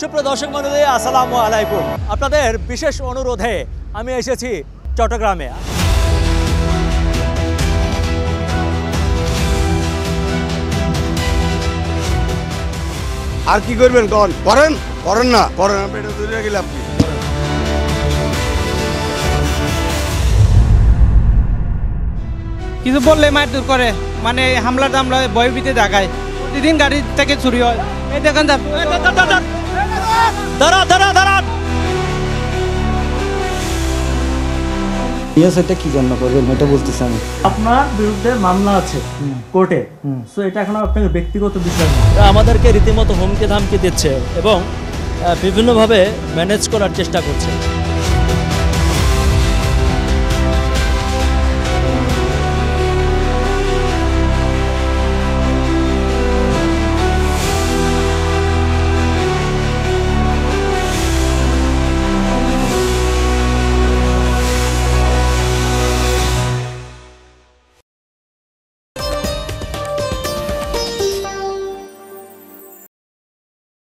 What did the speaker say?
সুপ্রিয় দর্শক মণ্ডলী, আসসালামু আলাইকুম। আপনাদের বিশেষ অনুরোধে আমি এসেছি চট্টগ্রামে। আর কি করবেন করেন করেন না করেন পেটে দূরে গেলে আপনি কিছু বললে মারধর করে, মানে হামলা টামলা ভয়ভীতি দেখায়। প্রতিদিন গাড়ি থেকে চুরি হয়। এই দেখেন দাঁড়ান। এটা কি জন্য করবেন এটা বলতেছি আমি। আপনার বিরুদ্ধে মামলা আছে কোর্টে, সো এটা এখন আপনার ব্যক্তিগত বিষয় না। আমাদেরকে রীতিমতো হুমকি ধামকি দিচ্ছে এবং বিভিন্নভাবে ম্যানেজ করার চেষ্টা করছে।